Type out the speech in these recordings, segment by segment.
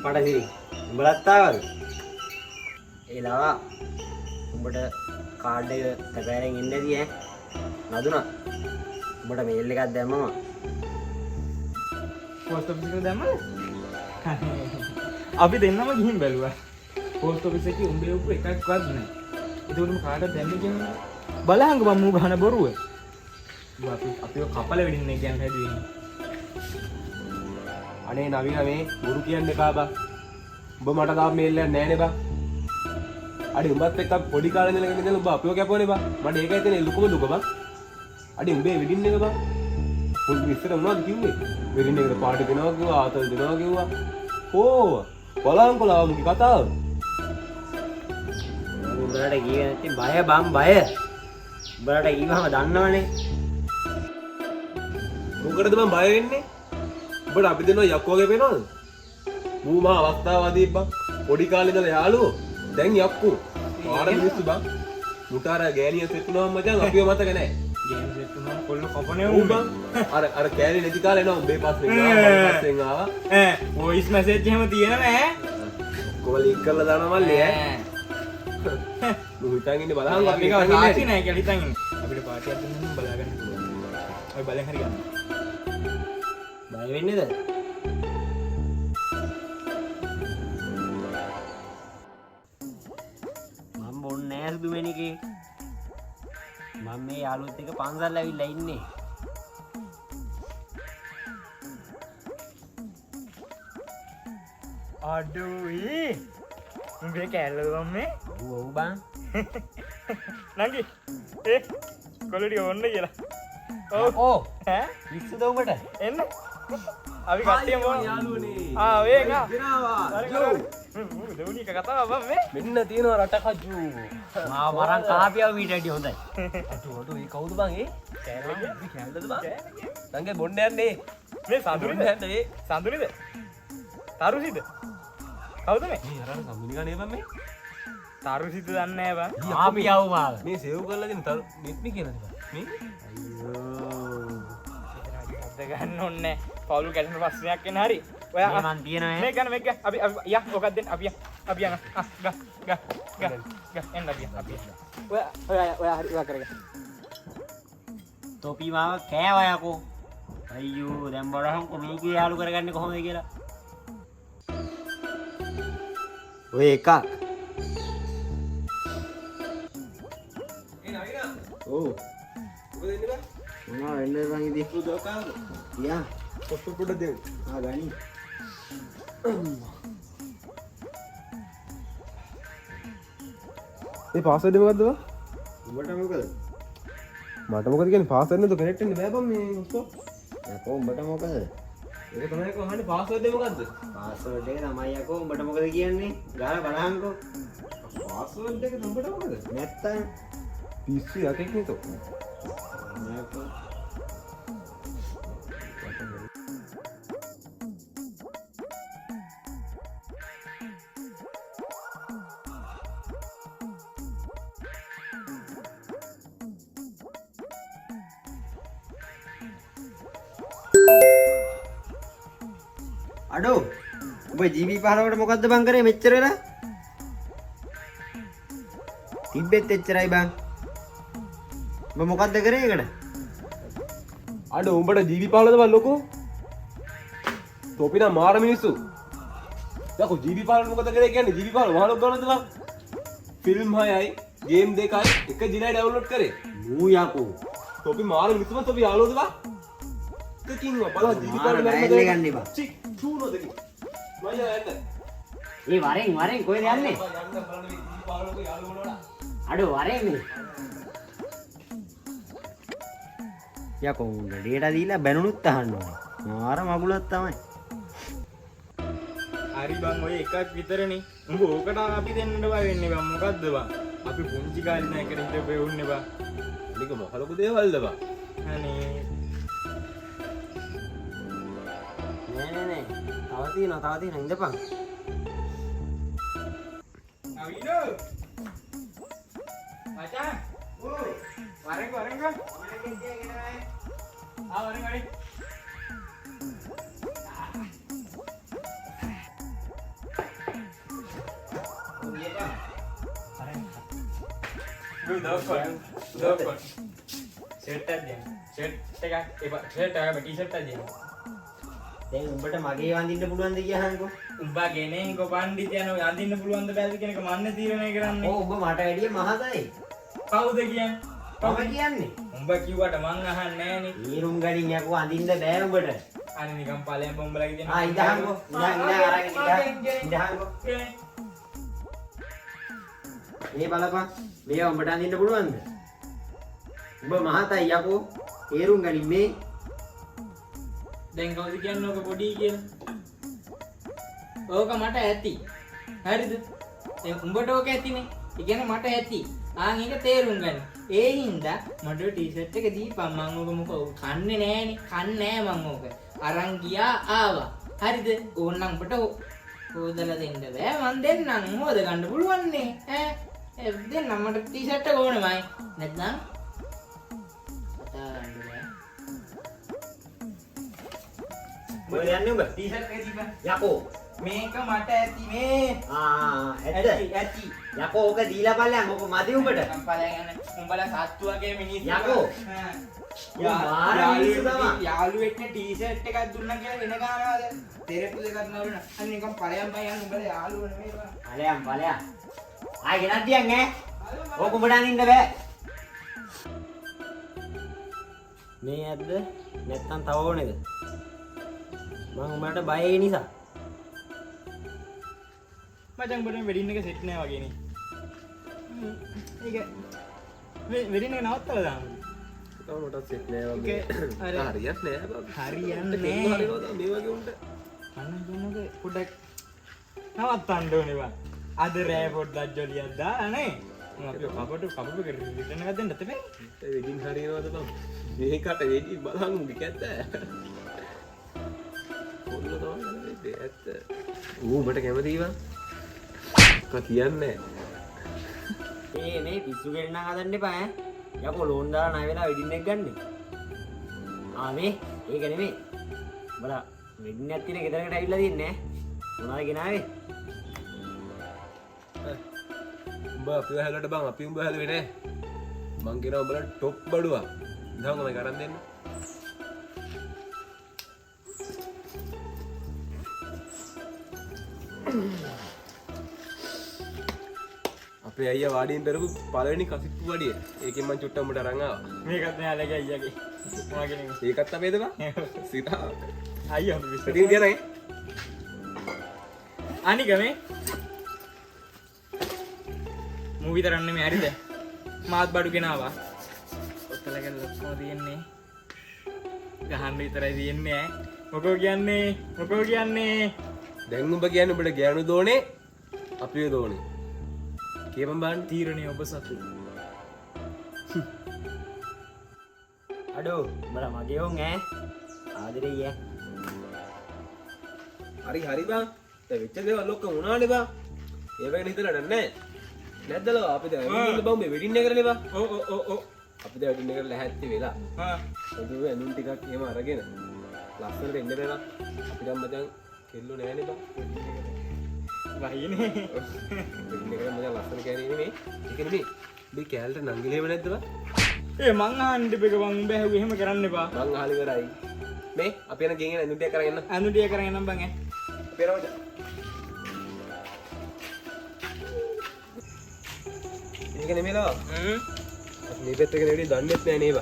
පටසිරි උඹලත් ආවද? ඒලා උඹට කාඩ් එක තැපෑරෙන් එන්න ඇති ඈ. නදුනා. උඹට මේල් එකක් දැම්මම. පෝස්ට් ඔෆිස් එකට දැම්මද? අපි දෙන්නම ගිහින් බැලුවා. පෝස්ට් ඔෆිස් එකේ උඹේ උපු එකක්වත් නැහැ. ඒක උඹ කාටද දැම්මේ කියන්නේ? බලහංග මම මූ ගහන බොරුව. අපි කපල වෙඩින්න කියන්නේ හැදුවේ. අනේ නවීන මේ බොරු කියන්න එපා බා. උඹ මට තාම මේල් එකක් නැහැ නේ බා. අඩි උඹත් එක්ක පොඩි කාලේ ඉඳලා ඉඳලා උඹ අපිව කැපුවනේ බා. මට ඒකයි තියෙන ලොකුම දුක බා. අඩි උඹේ වෙඩින් එක බා. පොඩි ඉස්සර මොනවද කිව්වේ? වෙඩින් එකට පාටි දෙනවා කිව්වා, ආතල් දෙනවා කිව්වා. ඕ බලංකොලා මුකි කතාව. උඹලට ගියේ නැති බය බම් බය. උඹලට ඊවම දන්නවනේ. මොකටද මම බය වෙන්නේ? උඹට අපි දෙනවා යක්කෝ වගේ පේනවද? මූ මා අවස්ථාවාදී බං. පොඩි කාලේ ඉඳලා යාළුවෝ. දැන් යක්කෝ. ආර මිනිස්සු බං. මුටාර ගෑණිය සෙට් වුණාම මචං අපිව මතක නැහැ. ගේම් සෙට් වුණාම කොල්ල කපනේ ඌ බං. අර කෑලි නැති කාලේ එනවා උඹේ පස්සෙන් ආවා මම පස්සෙන් ආවා. වොයිස් මැසේජ් එහෙම තියෙනව ඈ. කොහොම ලින්ක් කරලා දානවා මල්ලේ ඈ. මූ හිතන් ඉන්නේ බලහන් අපි මේක වාසි නැහැ කියලා හිතන් ඉන්නේ. අපිට පාටියක් දුන්නා නම් බලා ගන්න පුළුවන්. අපි බලෙන් හරි ගන්න. බය වෙන්නේද? මම බොන්නේ නැහැ සුදුමෙනිකේ. මම මේ යාළුවොත් එක්ක පන්සල් ඇවිල්ලා ඉන්නේ. අඩුයි. උඹේ කැල්ලද මම්මේ? ඔව් බං. නංගි. කොලඩි ඕන්න කියලා. ඔව්. ඕ ඈ? වික්සුද උඹට? එන්න. අපි කට්ටියම යාළුවනේ. වේග. ගෙනාවා. දෙවුනි එක කතාව බම් මේ. මෙන්න තියෙනවා රටකජු. මාව මරන් කාපියව මීට වැඩි හොඳයි. අටු ඒ කවුද බං ඒ? කෑල්ලද බං? නංගේ බොන්න යන්නේ. මේ සඳුනිද? යන්නේ. සඳුනිද? තරුසිද? කවුද මේ? මේ අරන සම්මුනිකා නේ බං මේ. තරුසිද දන්නේ නැහැ බං. කාපියව මාව. මේ සේව් කරලා දෙන නෙට් නේ කියලාද බං? මේ අද ගන්න ඕනේ. පවුල් කැඩෙන ප්‍රශ්නයක් එන හරි. ඔයා මන් තියෙනවා මේ ගන්න මේක අපි යා ඔකක් දෙන්න අපි යන ග එන්න අපි ඔයා හරි ඔයා කරගන්න. තොපි මාව කෑවා යකෝ. අයියෝ දැන් බලහන්කො මේකේ යාළු කරගන්නේ කොහොමද කියලා. ඔය එකක්. ඒ නවීනා. ඔව්. ඔබ දෙන්නේ බං? මොනවා වෙන්නේ බං ඉතින්? සුදෝකාද? යා. පොස්ට් පොඩ දෙන්න. ගනි. ඒ පාස්වර්ඩ් එක මොකද්ද බං? උඹට මොකද? මට මොකද කියන්නේ පාස්වර්ඩ් නැතුව කනෙක්ට් වෙන්න බෑ බං මේ ඔක්කොම. යකෝ උඹට මොකද? ඒක තමයි කොහොමද පාස්වර්ඩ් එක මොකද්ද? පාස්වර්ඩ් එක තමයි යකෝ උඹට මොකද කියන්නේ? ගාලා බලහන්කෝ. පාස්වර්ඩ් එක උඹට මොකද? නැත්තම් පිස්සු යකෙක් නේද? යකෝ. අඩෝ උඹ ජීවි 15කට මොකද්ද බං කරේ මෙච්චර වෙලා? තිබ්බෙත් එච්චරයි බං. උඹ මොකද්ද කරේ ඒකට? අඩ උඹට ජීවි පාලද බං ලොකෝ? තොපිනා මාර මිනිස්සු. යකෝ ජීවි පාලන මොකද කරේ කියන්නේ? ජීවි පාලන වහලක් ගන්නද බං? ෆිල්ම් 6යි ගේම් 2යි එක දිනයි ඩවුන්ලෝඩ් කරේ. මූ යකෝ. තොපි මාර මිනිස්සුම තොපි යාළුවෝද බං? කින්ව බලලා ජීවි පාලන බෑල්ලේ ගන්න එපා. චි චූනෝද කි. මම යන්න. ඒ වරෙන් කොහෙද යන්නේ? යන්න බලන්න මේ ජීවි පාලනක යාළුවෝ වලට. අඩෝ වරෙන් මේ. යකෝ උන් ඩේටා දීලා බැනුනුත් අහන්න ඕනේ. මාර මගුලක් තමයි. හරි බං ඔය එකක් විතරනේ. උඹ ඕකට අපි දෙන්නට බය වෙන්නේ බං මොකද්ද බං? අපි පුංචි කාලේ ඉඳන් එකට හිටපු උන්නේ බං. අනික මහලොකු දේවල්ද බං? අනේ නෑ. තව තියෙනවා ඉඳපන්. නවීනෝ මචං ඕ වරෙන් ආ වරෙන් සෙට් එකක් දෙන්න. සෙට් එකක් සෙට් එකක් ටී-ෂර්ට් එකක් දෙන්න. දැන් උඹට මගේ වඳින්න පුළුවන්ද කියහන්කෝ. උඹා ගෙනෙන්කො පණ්ඩිතයන් ඔය අඳින්න පුළුවන්ද බැරිද කියන එක මන්නේ තීරණය කරන්නේ. ඔව් උඹ මට වැඩිය මහතයි. කවුද කියන්නේ? මම කියන්නේ. උඹ කිව්වට මං අහන්නේ නෑනේ. ඊරුම් ගඩින් යකෝ අඳින්න බෑ උඹට. අනේ නිකන් ඵලයන් බොම්බලගේ දෙන්න. ඉඳහන්කෝ. ඉඳන් අරගෙන ඉඳහන්කෝ. මේ බලපන්. මේවා උඹට අඳින්න පුළුවන්ද? උඹ මහතයි යකෝ. ඊරුම් ගඩින් මේ දැන් කවුද කියන්නේ ඔක පොඩි කියලා? ඕක මට ඇති. හරිද? දැන් උඹට ඕක ඇතිනේ. ඒ කියන්නේ මට ඇති. ආන් ඒක තේරුම් ගන්න. ඒ හින්දා මට ටී-ෂර්ට් එක දීපන් මම ඕක මොකෝ කන්නේ නෑනේ. කන්නේ නෑ මම ඕක. අරන් ගියා ආවා. හරිද? ඕන්නම් උඹට හොදලා දෙන්න බෑ. මං දෙන්නම් හොද ගන්න පුළුවන් නේ. ඈ දෙන්නම් මට ටී-ෂර්ට් එක ඕනෙමයි. නැත්නම් මොකද යන්නේ උඹ? ටී-ෂර්ට් එක දීපන්. යකෝ. මේක මට ඇති මේ. ඇත්ත. යකෝ ඕක දීලා බලන්න. ඕක මදි උඹට. උඹලා සත්තු වගේ මිනිස්සු. යකෝ. යාළුවෙක්ට ටී-ෂර්ට් එකක් දුන්නා කියලා වෙන ගානවද? තෙරපු දෙකක් නවුනා. අන්න නිකන් ඵලයන් බයන් උඹලා යාළුවෝ නෙමෙයි බා. ඵලයන්. ආයි ගෙනත් දියන් ඈ. ඕක උඹට අනින්න බෑ. මේ ඇද්ද? නැත්තම් තව ඕනේද? මම උඹට බය ඒ නිසා. මචං බඩේ වෙඩින් එක සෙට් නෑ වගේ නේ. ඒක වෙඩින් එක නවත්තලා දාන්න. තව මටත් සෙට් නෑ වගේ. හරියට නෑ බබ. හරියන්නේ නෑ. නෑ. මේ වගේ උන්ට. අන්න දුන්නක පොඩ්ඩක් නවත්තන්න ඕනේ බා. අද රෑ පොඩ්ඩක් ජොලියක් දාලා නේ. මම අපි කපටු රිටර්න් එකක් දෙන්න තෙපේ. වෙඩින් හරියනවද බං? මේකට වෙඩින් බලන් උඹ කැත්ත. පොල්ල තමයි දෙ ඇත්ත. ඌ මට කැමතියි බං. කා කියන්නේ. මේ පිස්සු ගෙන්න හදන්න එපා ඈ. යකෝ ලෝන් දාලා ණය වෙලා වෙඩින් එක ගන්න. මේ ඒක නෙමෙයි. බලා වෙඩින් එකක් තියෙන ගෙදරකට ඇවිල්ලා තින්නේ ඈ. මොනවද ගෙනාවේ? උඹ අපිව හැලුවට බං අපි උඹ හැලුවේ නෑ. මං කියනවා උඹලා টොප් බඩුවා. ඉඳන් මම කරන් දෙන්න. අපේ අයියා වාඩියෙන් පෙරපු පළවෙනි කසිප්පු වඩිය. ඒකෙන් මං චුට්ටක් උඹට අරන් ආවා. මේකත් නෑ අලගේ අයියාගේ. ඔයාගේ නෙමෙයි. ඒකත් අපේද බං? සිතා. අයියා හොඳ විශ්වාස. ඉතින් කියනයි. අනික මේ මූවි තරන්නේ මේ හරිද? මාත් බඩු ගෙනාවා. ඔත්තලගෙන ලොක්කම තියෙන්නේ. ගහන්න විතරයි තියෙන්නේ ඈ. මොකෝ කියන්නේ? දැන් උඹ කියන්නේ උඹට ගෑනු දෝනේ අපිව දෝනේ. කියපන් බලන්න. තීරණය ඔබ සතු. අඩෝ බලා මගේ වොන් ඈ. ආදරේ ඈ. හරි බං. දැන් වෙච්ච දේවල් ඔක්කොම මොනවානේ බං? ඒ වගේ හිතලා නෑ. නැද්දලෝ අපි දැන් ඉන්න බං මේ වෙඩින් එක කරනේ බං. ඔව්. අපි දැන් වෙඩින් එකට ලැහැත්ති වෙලා. ඔදුව ඇඳුම් ටිකක් එහෙම අරගෙන ලස්සනට එන්න බෑ. අපි දැන් මචං කෙල්ලෝ නෑනේ බං. වහිනේ. වෙඩින් එකට මචං ලස්සන කෑනේ නෙමෙයි. ඒක නෙමෙයි. මේ කෑල්ලට නංගිලේම නැද්ද බං? ඒ මං අහන්න දෙපෙක මං උඹ ඇහුවේ එහෙම කරන්න එපා. මං අහලා ඉවරයි. මේ අපි යන ගෙන් එන ඇඳුම් ටික කරගෙන එන්න. ඇඳුම් ටික කරගෙන එන්නම් බං ඈ. අපි යනවා මචං. ඒක නෙමෙයිලා. අපි මේ පැත්තක නෙවෙයි දන්නේත් නෑ නේද?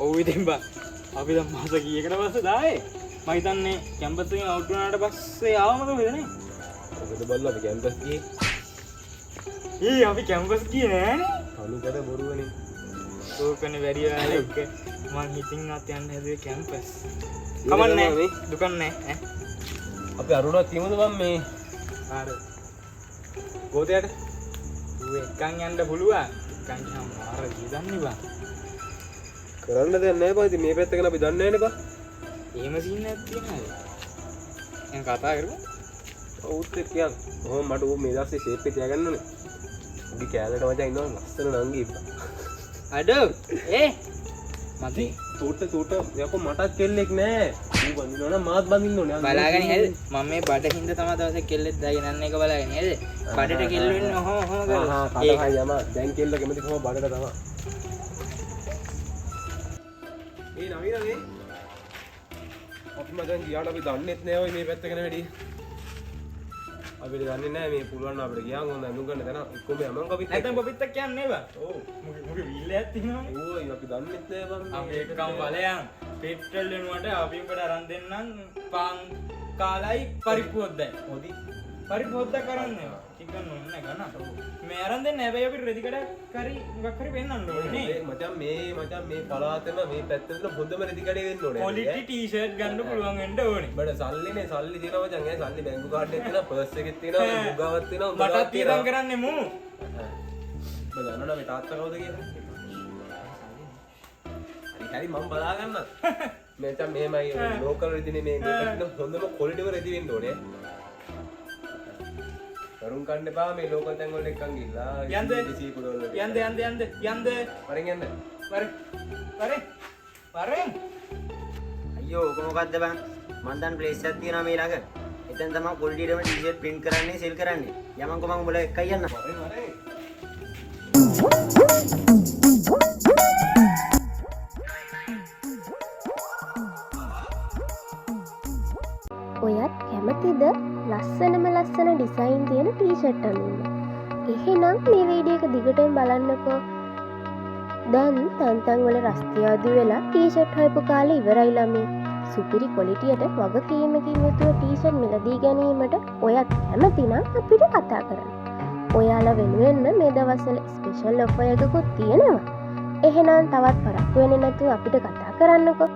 ඔව් ඉතින් බං. අපි දැන් මාස කීයකට පස්සේ දායේ? මම හිතන්නේ කැම්පස් එකෙන් අවුට් වුණාට පස්සේ ආවමද නේද? මොකද බල්ලා අපි කැම්පස් ගියේ. අපි කැම්පස් ගියේ නෑනේ. අනුකර බොරුවනේ. ඕකනේ වැඩි වෙලා එක්ක මං හිතින් අත යන්න හැදුවේ කැම්පස්. කමන්නේ මේ දුකක් නෑ ඈ. අපි අරුණක් තියමුද බං මේ? ආර ගෝතයට ඌ එක්කන් යන්න පුළුවන්. එක්කන් ගියාම මාර ගියදන්නේ බං. කරන්න දෙයක් නෑ බං. ඉතින් මේ පැත්තකන අපි දන්නේ නෑනේ බං. එහෙම සීන් එකක් තියෙනවද? දැන් කතා කරමු. ඔව්ත් කියන්. කොහොම මට ඌ මේ දවස්සේ ෂේප් එක තියාගන්න ඕනේ. උගේ කෑල්ලට මචං ඉන්නවා ලස්සන නංගි ඉප්පා. අඩෝ මති තූට යකෝ මටත් කෙල්ලෙක් නෑ. ඌ බඳිනවනම් මාත් බඳින්න ඕනේ. බලාගෙන හෙද මම මේ බඩ හින්දා තමයි දවසේ කෙල්ලෙත් දාගෙන යන්න එක බලාගෙන හෙද බඩට කෙල්ල වෙන්නේ ඔහොම කරලා. කඩහයි යම දැන් කෙල්ල කැමති කොහොම බඩට තමයි. ඒ නවීනගේ අපි මචං ගියාට අපි දන්නෙත් නෑ ඔය මේ පැත්ත ගැන වැඩි. අපිට දන්නේ නෑ මේ පුළුවන් අපිට ගියාම හොඳ ඇඳුම් ගන්න තැන එක්කම යමන් අපිත්. නැත්නම් පොපිත් එක්ක යන්නේ බා. ඔව්. මුගේ විල්ලයක් තියෙනවනේ. ඕයි අපි දන්නෙත් නෑ බං. අපි එක්කම බලයන්. පෙට්‍රල් වෙනුවට අපි උඹට අරන් දෙන්නම් පාන් කාලයි පරිප්පු හොද්දයි. හොදි. පරිප්පු හොද්ද කරන්නේ. චිකන් ඕනේ ගන්න. මේ අරන් දෙන්න හැබැයි අපි රෙදි කඩක් කරි මොකක් හරි පෙන්නන්න ඕනේ නේ. මචං මේ පළාතෙම මේ පැත්තෙන් හොඳම රෙදි කඩේ වෙන්න ඕනේ. ක්වොලිටි ටී-ෂර්ට් ගන්න පුළුවන් වෙන්න ඕනේ. බඩ සල්ලිනේ සල්ලි තියෙනවා මචං. ඒ සල්ලි බැංකු කාඩ් එකේ තියෙනවා, පර්ස් එකේ තියෙනවා, මුගාවක් තියෙනවා. මටත් තීරම් කරන්නේ මූ. බඩ දන්නවද මේ තාත්තා කවුද කියලා? හරි මම බලා ගන්න. මචං මෙහෙමයි ලෝකල් රෙදිනේ මේ තියෙන හොඳම ක්වොලිටිව රෙදි වෙන්න ඕනේ. කරුම් කන්න එපා මේ ලෝකල් තැන් වල එක්කන් ගිහලා. යන්ද වරෙන් යන්න. වරෙන් අයියෝ ඔක මොකද්ද බං? මන් දැන් ප්ලේස් එකක් තියෙනවා මේ ළඟ. එතෙන් තමයි ක්වොලිටියටම ටී-ෂර්ට් print කරන්නේ සෙල් කරන්නේ. යමන්කෝ මම උඹලා එක්කයි යන්න. ඔයත් කැමතිද ලස්සනම ලස්සන ඩිසයින් තියෙන ටී-ෂර්ට් අඳින්න? එහෙනම් මේ වීඩියෝ එක දිගටම බලන්නකෝ. දැන් තැන් වල රස්තියාදු වෙලා ටී-ෂර්ට් හොයපු කාලේ ඉවරයි ළමයි. සුපිරි ක්වොලිටියට වගකීමකින් යුතුව ටී-ෂර්ට් මිලදී ගැනීමට ඔයත් කැමති නම් අපිට කතා කරන්න. ඔයාලා වෙනුවෙන්ම මේ දවස්වල ස්පෙෂල් ඔෆර් එකකුත් තියෙනවා. එහෙනම් තවත් පරක්කු වෙන්නේ නැතුව අපිට කතා කරන්නකෝ.